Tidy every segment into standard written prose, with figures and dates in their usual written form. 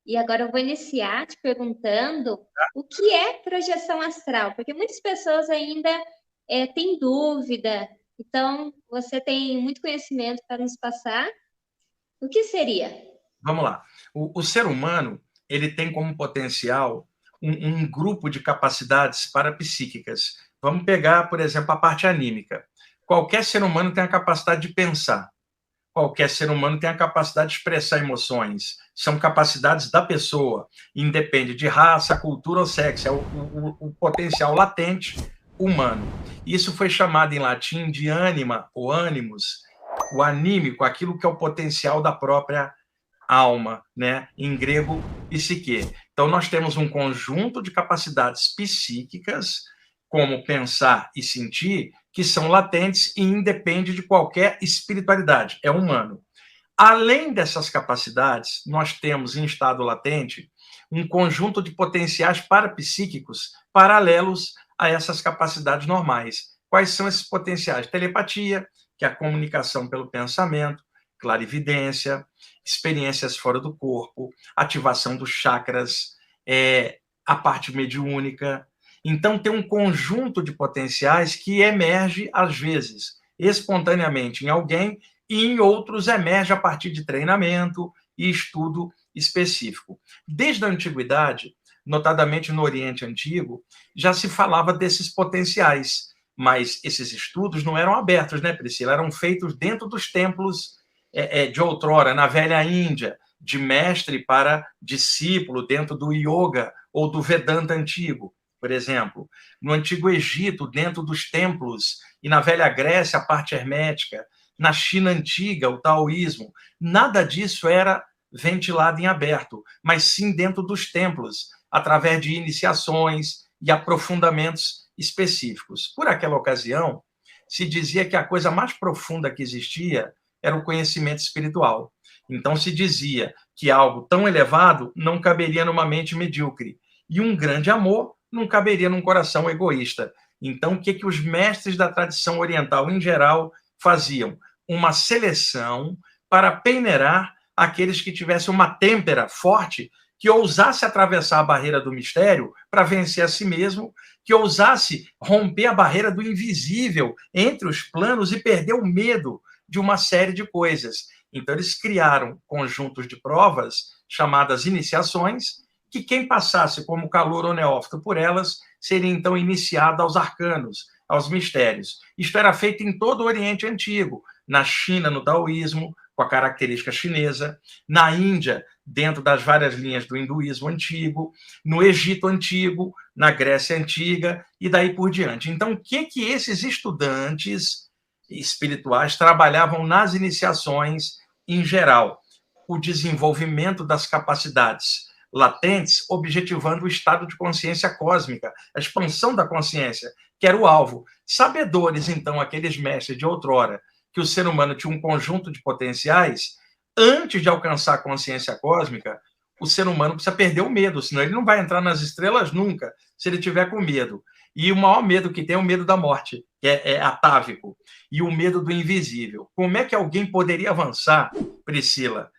E agora eu vou iniciar te perguntando o que é projeção astral, porque muitas pessoas ainda têm dúvida. Então, você tem muito conhecimento para nos passar. O que seria? Vamos lá. O ser humano ele tem como potencial um grupo de capacidades parapsíquicas. Vamos pegar, por exemplo, a parte anímica. Qualquer ser humano tem a capacidade de pensar. Qualquer ser humano tem a capacidade de expressar emoções. São capacidades da pessoa. Independe de raça, cultura ou sexo. É o potencial latente humano. Isso foi chamado em latim de ânima ou animus, o anímico, aquilo que é o potencial da própria alma, né? Em grego, psique. Então, nós temos um conjunto de capacidades psíquicas, como pensar e sentir, que são latentes e independem de qualquer espiritualidade, é humano. Além dessas capacidades, nós temos em estado latente um conjunto de potenciais parapsíquicos paralelos a essas capacidades normais. Quais são esses potenciais? Telepatia, que é a comunicação pelo pensamento, clarividência, experiências fora do corpo, ativação dos chakras, a parte mediúnica. Então, tem um conjunto de potenciais que emerge, às vezes, espontaneamente em alguém e em outros emerge a partir de treinamento e estudo específico. Desde a antiguidade, notadamente no Oriente Antigo, já se falava desses potenciais, mas esses estudos não eram abertos, né, Priscila? Eram feitos dentro dos templos de outrora, na velha Índia, de mestre para discípulo, dentro do yoga ou do Vedanta antigo, por exemplo. No Antigo Egito, dentro dos templos, e na velha Grécia, a parte hermética. Na China antiga, o taoísmo. Nada disso era ventilado em aberto, mas sim dentro dos templos, através de iniciações e aprofundamentos específicos. Por aquela ocasião, se dizia que a coisa mais profunda que existia era o conhecimento espiritual. Então se dizia que algo tão elevado não caberia numa mente medíocre e um grande amor não caberia num coração egoísta. Então, o que os mestres da tradição oriental, em geral, faziam? Uma seleção para peneirar aqueles que tivessem uma têmpera forte, que ousasse atravessar a barreira do mistério para vencer a si mesmo, que ousasse romper a barreira do invisível entre os planos e perder o medo de uma série de coisas. Então, eles criaram conjuntos de provas, chamadas iniciações, que quem passasse como calouro ou neófito por elas, seria então iniciado aos arcanos, aos mistérios. Isto era feito em todo o Oriente Antigo, na China, no taoísmo, com a característica chinesa, na Índia, dentro das várias linhas do hinduísmo antigo, no Egito antigo, na Grécia antiga e daí por diante. Então, o que esses estudantes espirituais trabalhavam nas iniciações em geral? O desenvolvimento das capacidades latentes, objetivando o estado de consciência cósmica, a expansão da consciência, que era o alvo. Sabedores, então, aqueles mestres de outrora, que o ser humano tinha um conjunto de potenciais, antes de alcançar a consciência cósmica, o ser humano precisa perder o medo, senão ele não vai entrar nas estrelas nunca, se ele tiver com medo. E o maior medo que tem é o medo da morte, que é atávico, e o medo do invisível. Como é que alguém poderia avançar, Priscila,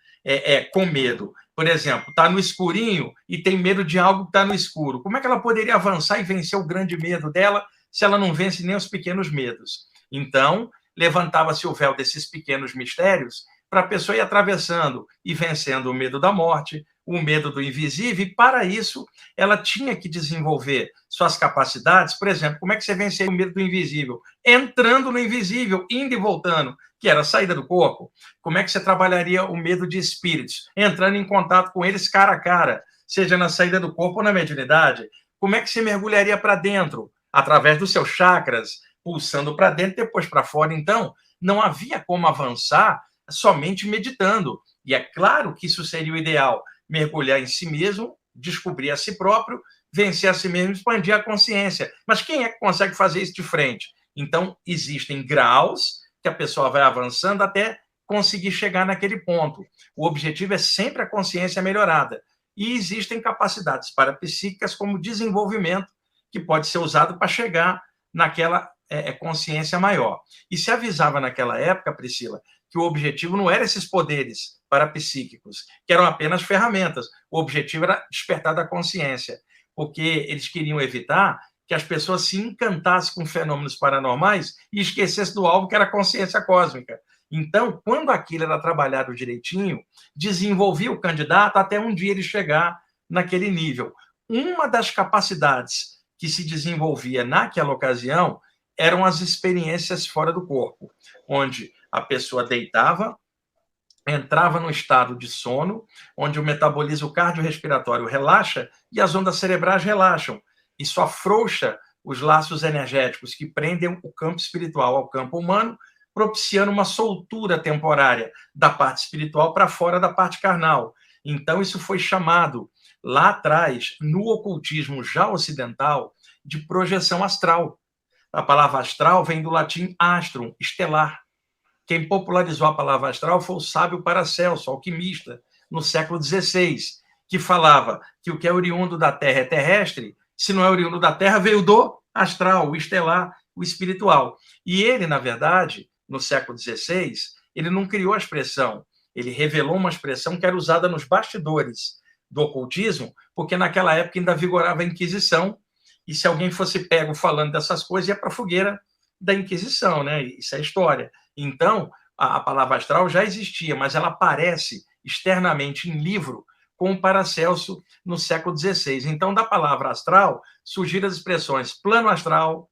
com medo? Por exemplo, está no escurinho e tem medo de algo que está no escuro. Como é que ela poderia avançar e vencer o grande medo dela se ela não vence nem os pequenos medos? Então, levantava-se o véu desses pequenos mistérios para a pessoa ir atravessando e vencendo o medo da morte, o medo do invisível, e para isso ela tinha que desenvolver suas capacidades. Por exemplo, como é que você vencia o medo do invisível? Entrando no invisível, indo e voltando, que era a saída do corpo. Como é que você trabalharia o medo de espíritos? Entrando em contato com eles cara a cara, seja na saída do corpo ou na mediunidade. Como é que você mergulharia para dentro? Através dos seus chakras, pulsando para dentro e depois para fora. Então, não havia como avançar somente meditando. E é claro que isso seria o ideal, mergulhar em si mesmo, descobrir a si próprio, vencer a si mesmo, expandir a consciência. Mas quem é que consegue fazer isso de frente? Então, existem graus que a pessoa vai avançando até conseguir chegar naquele ponto. O objetivo é sempre a consciência melhorada. E existem capacidades parapsíquicas como desenvolvimento, que pode ser usado para chegar naquela consciência maior. E se avisava naquela época, Priscila, que o objetivo não era esses poderes parapsíquicos, que eram apenas ferramentas. O objetivo era despertar da consciência, porque eles queriam evitar que as pessoas se encantassem com fenômenos paranormais e esquecessem do alvo, que era a consciência cósmica. Então, quando aquilo era trabalhado direitinho, desenvolvia o candidato até um dia ele chegar naquele nível. Uma das capacidades que se desenvolvia naquela ocasião eram as experiências fora do corpo, onde a pessoa deitava, entrava no estado de sono, onde o metabolismo cardiorrespiratório relaxa e as ondas cerebrais relaxam. Isso afrouxa os laços energéticos que prendem o campo espiritual ao campo humano, propiciando uma soltura temporária da parte espiritual para fora da parte carnal. Então, isso foi chamado, lá atrás, no ocultismo já ocidental, de projeção astral. A palavra astral vem do latim astrum, estelar. Quem popularizou a palavra astral foi o sábio Paracelso, alquimista, no século XVI, que falava que o que é oriundo da Terra é terrestre, se não é oriundo da Terra, veio do astral, o estelar, o espiritual. E ele, na verdade, no século XVI, ele não criou a expressão, ele revelou uma expressão que era usada nos bastidores do ocultismo, porque naquela época ainda vigorava a Inquisição, e se alguém fosse pego falando dessas coisas, ia para a fogueira da Inquisição, né? Isso é história. Então, a palavra astral já existia, mas ela aparece externamente em livro com o Paracelso no século XVI. Então, da palavra astral, surgiram as expressões plano astral,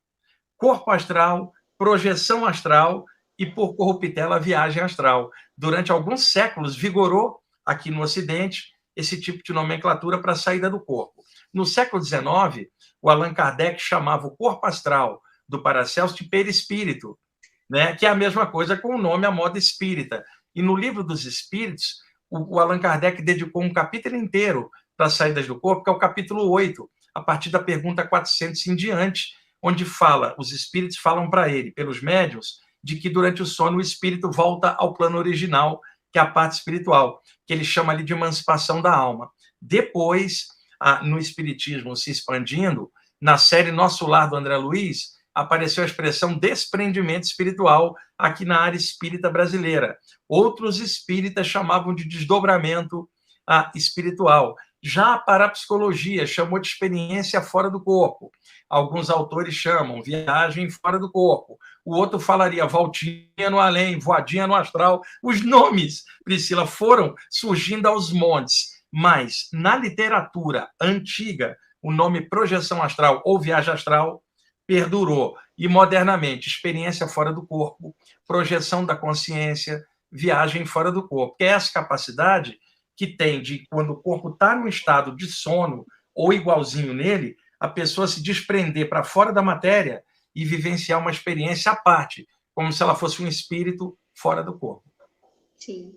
corpo astral, projeção astral e, por corruptela, viagem astral. Durante alguns séculos, vigorou aqui no Ocidente esse tipo de nomenclatura para a saída do corpo. No século XIX, o Allan Kardec chamava o corpo astral do Paracelso de perispírito, né? Que é a mesma coisa com o nome à moda espírita. E no Livro dos Espíritos, o Allan Kardec dedicou um capítulo inteiro para as saídas do corpo, que é o capítulo 8, a partir da pergunta 400 em diante, onde os espíritos falam para ele, pelos médiuns, de que durante o sono o espírito volta ao plano original, que é a parte espiritual, que ele chama ali de emancipação da alma. Depois, no espiritismo se expandindo, na série Nosso Lar, do André Luiz, apareceu a expressão desprendimento espiritual aqui na área espírita brasileira. Outros espíritas chamavam de desdobramento espiritual. Já a parapsicologia chamou de experiência fora do corpo. Alguns autores chamam viagem fora do corpo. O outro falaria voltinha no além, voadinha no astral. Os nomes, Priscila, foram surgindo aos montes. Mas, na literatura antiga, o nome projeção astral ou viagem astral perdurou. E, modernamente, experiência fora do corpo, projeção da consciência, viagem fora do corpo. Que é essa capacidade que tem de, quando o corpo está num estado de sono ou igualzinho nele, a pessoa se desprender para fora da matéria e vivenciar uma experiência à parte, como se ela fosse um espírito fora do corpo. Sim.